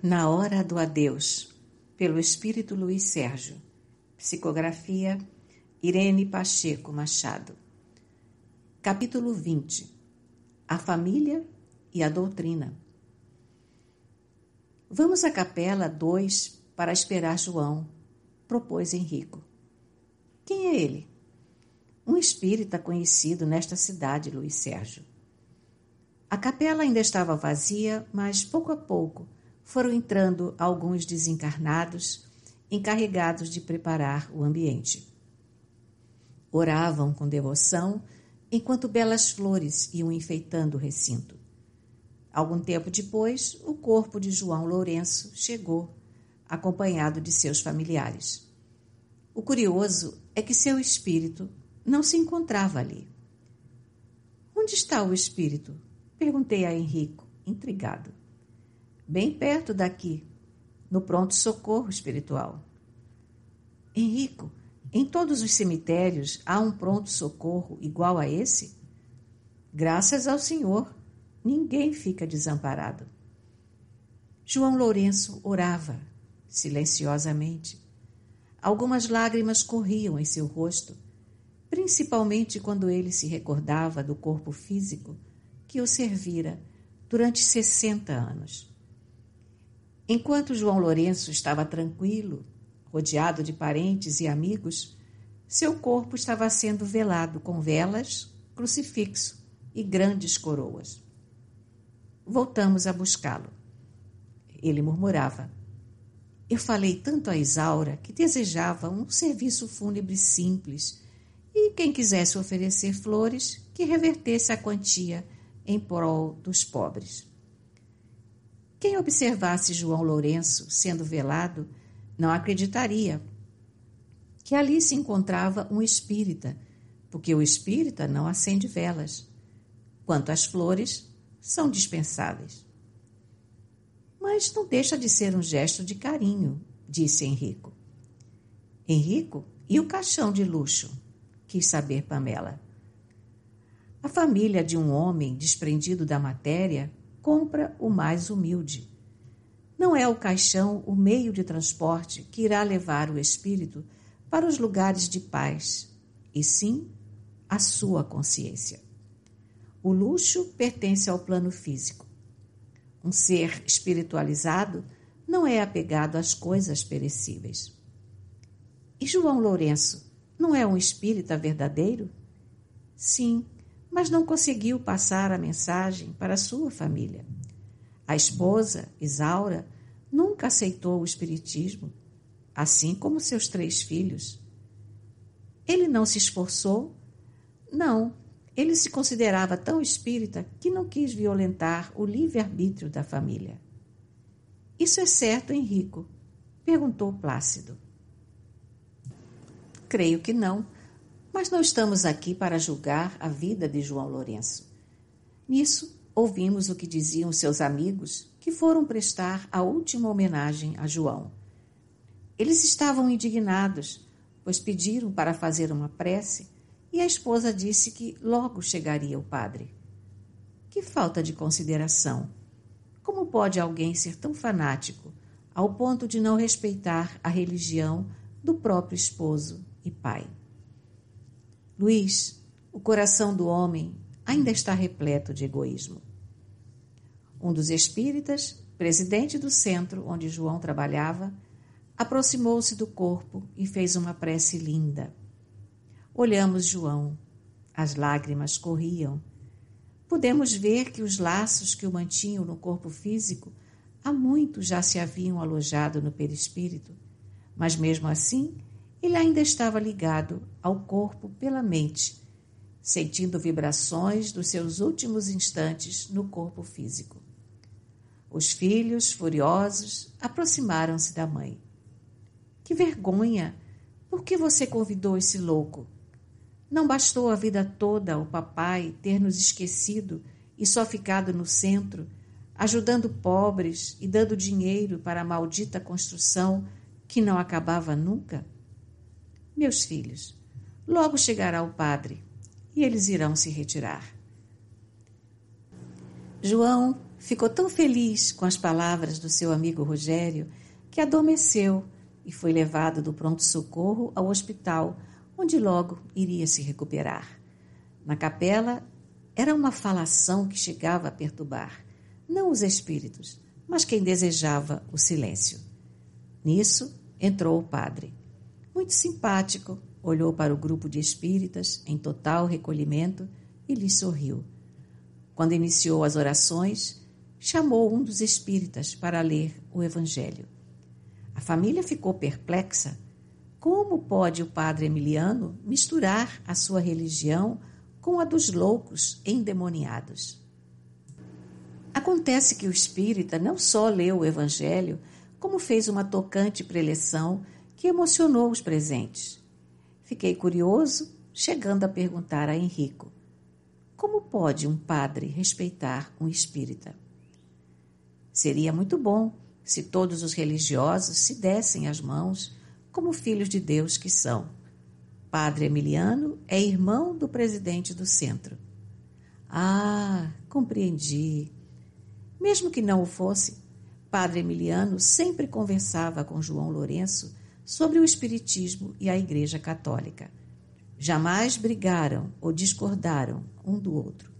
Na Hora do Adeus, pelo Espírito Luiz Sérgio. Psicografia Irene Pacheco Machado. Capítulo 20. A família e a doutrina. Vamos à capela 2 para esperar João, propôs Henrico. Quem é ele? Um espírita conhecido nesta cidade, Luiz Sérgio. A capela ainda estava vazia, mas pouco a pouco foram entrando alguns desencarnados, encarregados de preparar o ambiente. Oravam com devoção, enquanto belas flores iam enfeitando o recinto. Algum tempo depois, o corpo de João Lourenço chegou, acompanhado de seus familiares. O curioso é que seu espírito não se encontrava ali. Onde está o espírito? Perguntei a Henrico, intrigado. Bem perto daqui, no pronto-socorro espiritual. Henrico, em todos os cemitérios há um pronto-socorro igual a esse? Graças ao Senhor, ninguém fica desamparado. João Lourenço orava, silenciosamente. Algumas lágrimas corriam em seu rosto, principalmente quando ele se recordava do corpo físico que o servira durante 60 anos. Enquanto João Lourenço estava tranquilo, rodeado de parentes e amigos, seu corpo estava sendo velado com velas, crucifixo e grandes coroas. Voltamos a buscá-lo. Ele murmurava. Eu falei tanto a Isaura que desejava um serviço fúnebre simples e quem quisesse oferecer flores que revertesse a quantia em prol dos pobres. Quem observasse João Lourenço sendo velado não acreditaria que ali se encontrava um espírita, porque o espírita não acende velas. Quanto às flores, são dispensáveis. Mas não deixa de ser um gesto de carinho, disse Henrico. Henrico, e o caixão de luxo? Quis saber Pamela. A família de um homem desprendido da matéria compra o mais humilde. Não é o caixão o meio de transporte que irá levar o espírito para os lugares de paz, e sim a sua consciência. O luxo pertence ao plano físico. Um ser espiritualizado não é apegado às coisas perecíveis. E João Lourenço não é um espírita verdadeiro? Sim, mas não conseguiu passar a mensagem para a sua família. A esposa, Isaura, nunca aceitou o espiritismo, assim como seus 3 filhos. Ele não se esforçou? Não, ele se considerava tão espírita que não quis violentar o livre-arbítrio da família. Isso é certo, Henrico? Perguntou Plácido. Creio que não. Mas não estamos aqui para julgar a vida de João Lourenço. Nisso, ouvimos o que diziam seus amigos que foram prestar a última homenagem a João. Eles estavam indignados, pois pediram para fazer uma prece e a esposa disse que logo chegaria o padre. Que falta de consideração! Como pode alguém ser tão fanático ao ponto de não respeitar a religião do próprio esposo e pai? Luiz, o coração do homem ainda está repleto de egoísmo. Um dos espíritas, presidente do centro onde João trabalhava, aproximou-se do corpo e fez uma prece linda. Olhamos João. As lágrimas corriam. Pudemos ver que os laços que o mantinham no corpo físico há muito já se haviam alojado no perispírito, mas mesmo assim ele ainda estava ligado ao corpo pela mente, sentindo vibrações dos seus últimos instantes no corpo físico. Os filhos, furiosos, aproximaram-se da mãe. Que vergonha! Por que você convidou esse louco? Não bastou a vida toda o papai ter nos esquecido e só ficado no centro, ajudando pobres e dando dinheiro para a maldita construção que não acabava nunca? Meus filhos, logo chegará o padre e eles irão se retirar. João ficou tão feliz com as palavras do seu amigo Rogério que adormeceu e foi levado do pronto-socorro ao hospital, onde logo iria se recuperar. Na capela, era uma falação que chegava a perturbar, não os espíritos, mas quem desejava o silêncio. Nisso, entrou o padre. Muito simpático, olhou para o grupo de espíritas em total recolhimento e lhes sorriu. Quando iniciou as orações, chamou um dos espíritas para ler o Evangelho. A família ficou perplexa. Como pode o padre Emiliano misturar a sua religião com a dos loucos endemoniados? Acontece que o espírita não só leu o Evangelho, como fez uma tocante preleção que emocionou os presentes. Fiquei curioso, chegando a perguntar a Henrico: como pode um padre respeitar um espírita? Seria muito bom se todos os religiosos se dessem as mãos como filhos de Deus que são. Padre Emiliano é irmão do presidente do centro. Ah, compreendi. Mesmo que não o fosse, Padre Emiliano sempre conversava com João Lourenço sobre o espiritismo e a Igreja Católica. Jamais brigaram ou discordaram um do outro.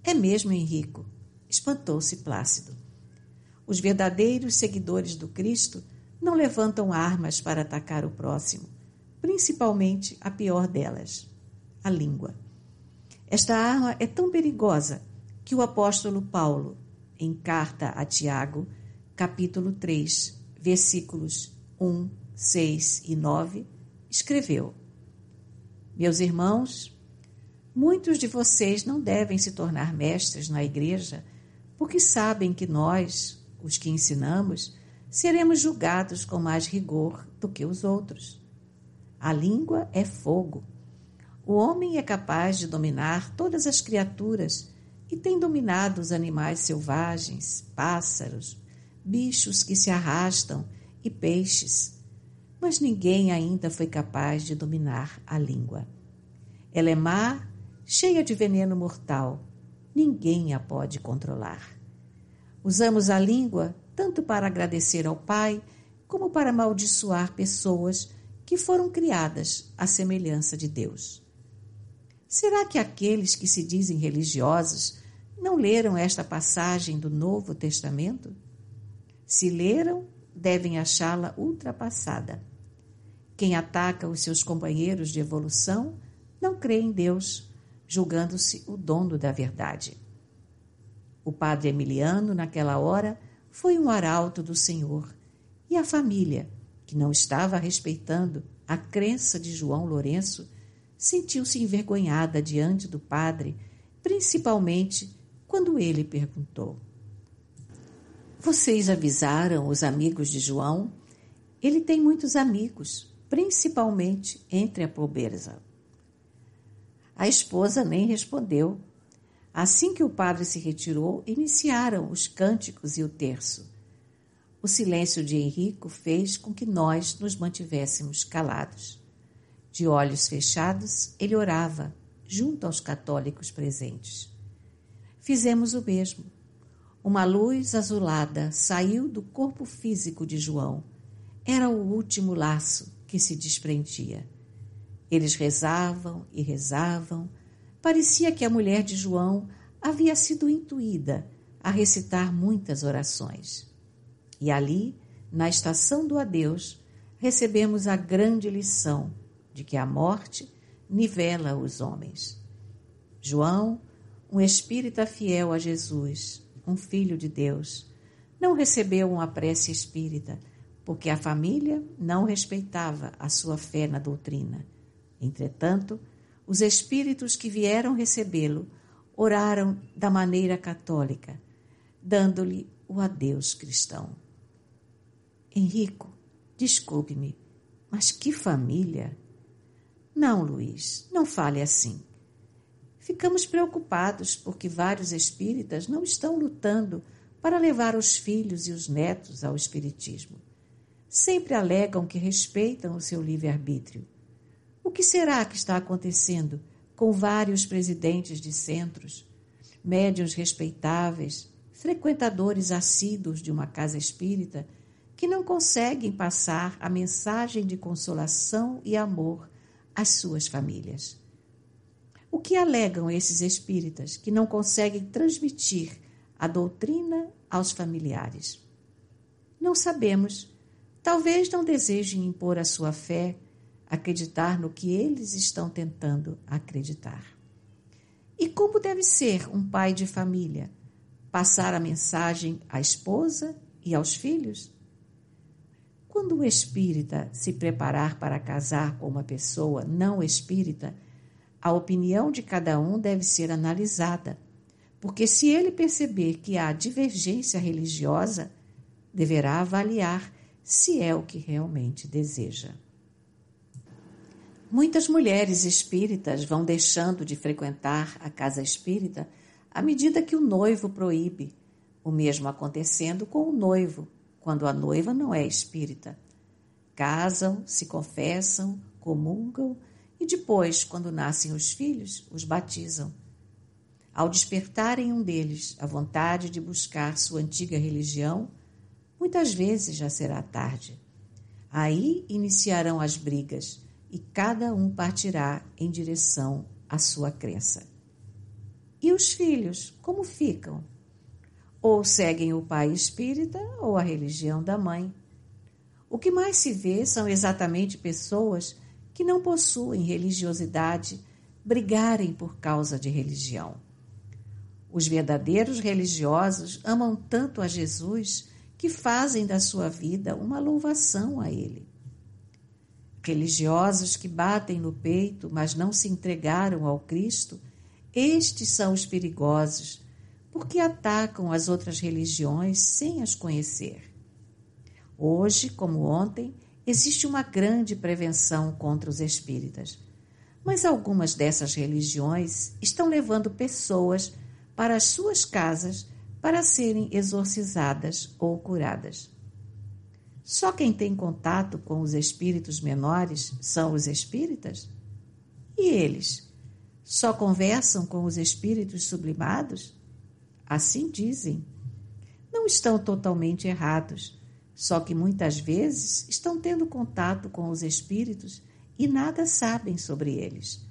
É mesmo, Henrico? Espantou-se Plácido. Os verdadeiros seguidores do Cristo não levantam armas para atacar o próximo, principalmente a pior delas, a língua. Esta arma é tão perigosa que o apóstolo Paulo, em carta a Tiago, capítulo 3, versículos 1, 6 e 9, escreveu: Meus irmãos, muitos de vocês não devem se tornar mestres na igreja, porque sabem que nós, os que ensinamos, seremos julgados com mais rigor do que os outros. A língua é fogo. O homem é capaz de dominar todas as criaturas e tem dominado os animais selvagens, pássaros, bichos que se arrastam e peixes. Mas ninguém ainda foi capaz de dominar a língua. Ela é má, cheia de veneno mortal. Ninguém a pode controlar. Usamos a língua tanto para agradecer ao Pai, como para amaldiçoar pessoas que foram criadas à semelhança de Deus. Será que aqueles que se dizem religiosos não leram esta passagem do Novo Testamento? Se leram, devem achá-la ultrapassada. Quem ataca os seus companheiros de evolução não crê em Deus, julgando-se o dono da verdade. O padre Emiliano, naquela hora, foi um arauto do Senhor, e a família, que não estava respeitando a crença de João Lourenço, sentiu-se envergonhada diante do padre, principalmente quando ele perguntou: Vocês avisaram os amigos de João? Ele tem muitos amigos, principalmente entre a pobreza. A esposa nem respondeu. Assim que o padre se retirou, iniciaram os cânticos e o terço. O silêncio de Henrico fez com que nós nos mantivéssemos calados. De olhos fechados, ele orava, junto aos católicos presentes. Fizemos o mesmo. Uma luz azulada saiu do corpo físico de João. Era o último laço que se desprendia. Eles rezavam e rezavam. Parecia que a mulher de João havia sido intuída a recitar muitas orações. E ali, na estação do adeus, recebemos a grande lição de que a morte nivela os homens. João, um espírita fiel a Jesus, um filho de Deus, não recebeu uma prece espírita, porque a família não respeitava a sua fé na doutrina. Entretanto, os espíritos que vieram recebê-lo oraram da maneira católica, dando-lhe o adeus cristão. Henrico, desculpe-me, mas que família! Não, Luiz, não fale assim. Ficamos preocupados porque vários espíritas não estão lutando para levar os filhos e os netos ao espiritismo. Sempre alegam que respeitam o seu livre-arbítrio. O que será que está acontecendo com vários presidentes de centros, médiuns respeitáveis, frequentadores assíduos de uma casa espírita que não conseguem passar a mensagem de consolação e amor às suas famílias. O que alegam esses espíritas que não conseguem transmitir a doutrina aos familiares? Não sabemos. Talvez não desejem impor a sua fé, acreditar no que eles estão tentando acreditar. E como deve ser um pai de família? Passar a mensagem à esposa e aos filhos? Quando o espírita se preparar para casar com uma pessoa não espírita, a opinião de cada um deve ser analisada, porque se ele perceber que há divergência religiosa, deverá avaliar se é o que realmente deseja. Muitas mulheres espíritas vão deixando de frequentar a casa espírita à medida que o noivo proíbe, o mesmo acontecendo com o noivo, quando a noiva não é espírita. Casam, se confessam, comungam e depois, quando nascem os filhos, os batizam. Ao despertarem um deles a vontade de buscar sua antiga religião, muitas vezes já será tarde. Aí iniciarão as brigas e cada um partirá em direção à sua crença. E os filhos, como ficam? Ou seguem o pai espírita ou a religião da mãe. O que mais se vê são exatamente pessoas que não possuem religiosidade brigarem por causa de religião. Os verdadeiros religiosos amam tanto a Jesus que fazem da sua vida uma louvação a Ele. Religiosos que batem no peito, mas não se entregaram ao Cristo, estes são os perigosos, porque atacam as outras religiões sem as conhecer. Hoje, como ontem, existe uma grande prevenção contra os espíritas, mas algumas dessas religiões estão levando pessoas para as suas casas para serem exorcizadas ou curadas. Só quem tem contato com os espíritos menores são os espíritas? E eles? Só conversam com os espíritos sublimados? Assim dizem. Não estão totalmente errados, só que muitas vezes estão tendo contato com os espíritos e nada sabem sobre eles.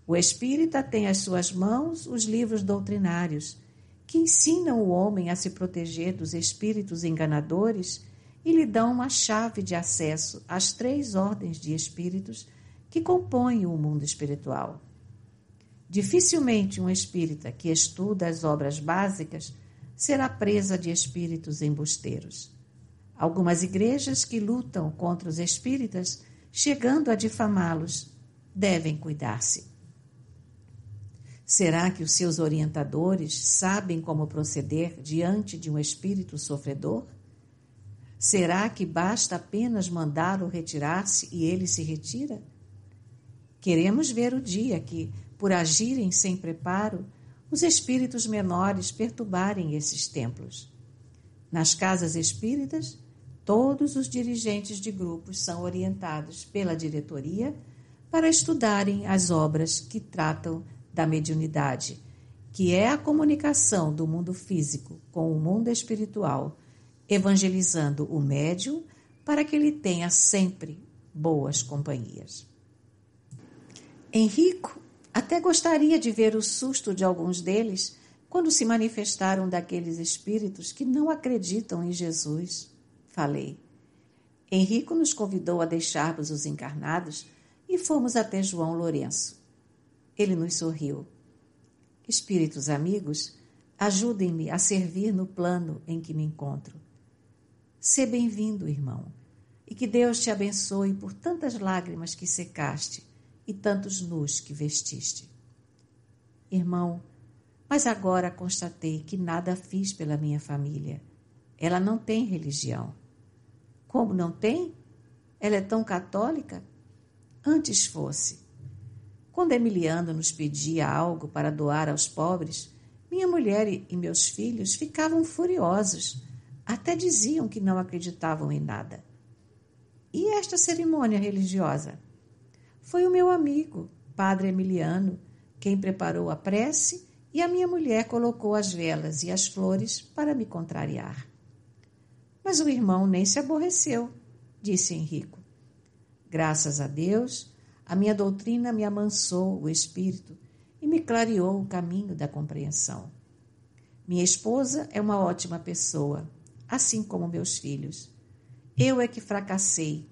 O espírita tem às suas mãos os livros doutrinários, que ensinam o homem a se proteger dos espíritos enganadores e lhe dão uma chave de acesso às 3 ordens de espíritos que compõem o mundo espiritual. Dificilmente um espírita que estuda as obras básicas será presa de espíritos embusteiros. Algumas igrejas que lutam contra os espíritas, chegando a difamá-los, devem cuidar-se. Será que os seus orientadores sabem como proceder diante de um espírito sofredor? Será que basta apenas mandá-lo retirar-se e ele se retira? Queremos ver o dia que, por agirem sem preparo, os espíritos menores perturbarem esses templos. Nas casas espíritas, todos os dirigentes de grupos são orientados pela diretoria para estudarem as obras que tratam da mediunidade, que é a comunicação do mundo físico com o mundo espiritual, evangelizando o médium para que ele tenha sempre boas companhias. Henrico até gostaria de ver o susto de alguns deles quando se manifestaram daqueles espíritos que não acreditam em Jesus. Falei. Henrico nos convidou a deixarmos os encarnados e fomos até João Lourenço. Ele nos sorriu. Espíritos amigos, ajudem-me a servir no plano em que me encontro. Sê bem-vindo, irmão, e que Deus te abençoe por tantas lágrimas que secaste e tantos nus que vestiste. Irmão, mas agora constatei que nada fiz pela minha família. Ela não tem religião. Como não tem? Ela é tão católica? Antes fosse. Quando Emiliano nos pedia algo para doar aos pobres, minha mulher e meus filhos ficavam furiosos. Até diziam que não acreditavam em nada. E esta cerimônia religiosa? Foi o meu amigo, Padre Emiliano, quem preparou a prece e a minha mulher colocou as velas e as flores para me contrariar. Mas o irmão nem se aborreceu, disse Henrico. Graças a Deus, a minha doutrina me amansou o espírito e me clareou o caminho da compreensão. Minha esposa é uma ótima pessoa, assim como meus filhos. Eu é que fracassei,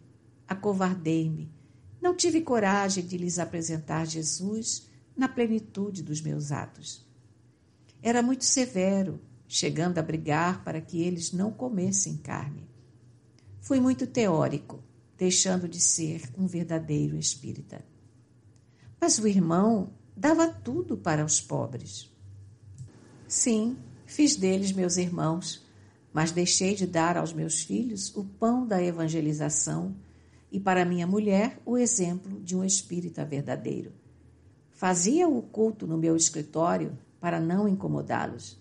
acovardei-me, não tive coragem de lhes apresentar Jesus na plenitude dos meus atos. Era muito severo, chegando a brigar para que eles não comessem carne. Fui muito teórico, deixando de ser um verdadeiro espírita. Mas o irmão dava tudo para os pobres. Sim, fiz deles meus irmãos, mas deixei de dar aos meus filhos o pão da evangelização e para minha mulher o exemplo de um espírita verdadeiro. Fazia o culto no meu escritório para não incomodá-los.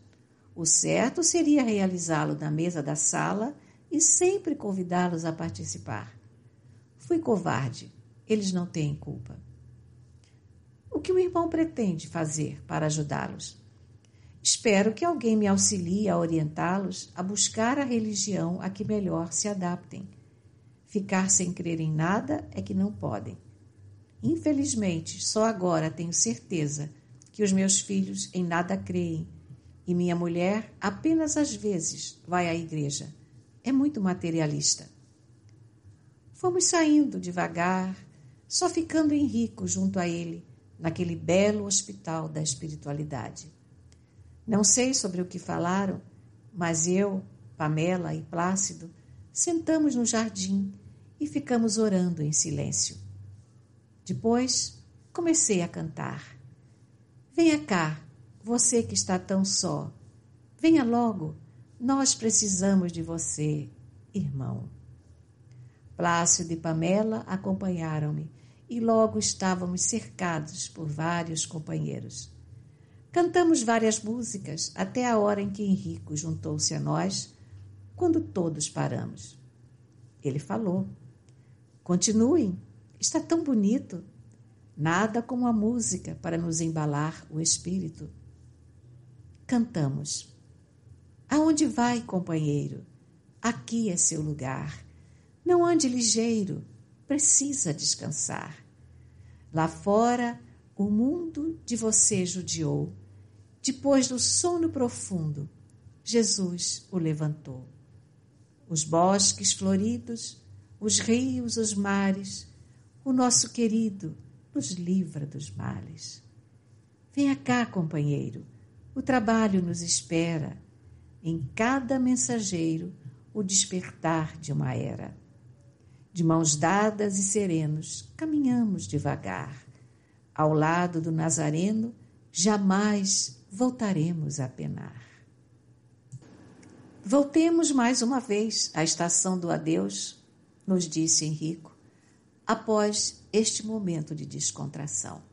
O certo seria realizá-lo na mesa da sala e sempre convidá-los a participar. Fui covarde, eles não têm culpa. O que o irmão pretende fazer para ajudá-los? Espero que alguém me auxilie a orientá-los a buscar a religião a que melhor se adaptem. Ficar sem crer em nada é que não podem. Infelizmente, só agora tenho certeza que os meus filhos em nada creem e minha mulher apenas às vezes vai à igreja. É muito materialista. Fomos saindo devagar, só ficando Henrico junto a ele, naquele belo hospital da espiritualidade. Não sei sobre o que falaram, mas eu, Pamela e Plácido sentamos no jardim e ficamos orando em silêncio. Depois, comecei a cantar. Venha cá, você que está tão só. Venha logo, nós precisamos de você, irmão. Plácido e Pamela acompanharam-me e logo estávamos cercados por vários companheiros. Cantamos várias músicas até a hora em que Henrico juntou-se a nós, quando todos paramos. Ele falou: continuem, está tão bonito. Nada como a música para nos embalar o espírito. Cantamos. Aonde vai, companheiro? Aqui é seu lugar. Não ande ligeiro, precisa descansar. Lá fora, o mundo de você judiou. Depois do sono profundo, Jesus o levantou. Os bosques floridos, os rios, os mares, o nosso querido nos livra dos males. Venha cá, companheiro, o trabalho nos espera. Em cada mensageiro, o despertar de uma era. De mãos dadas e serenos, caminhamos devagar. Ao lado do Nazareno, jamais voltaremos a penar. Voltemos mais uma vez à estação do adeus, nos disse Henrico, após este momento de descontração.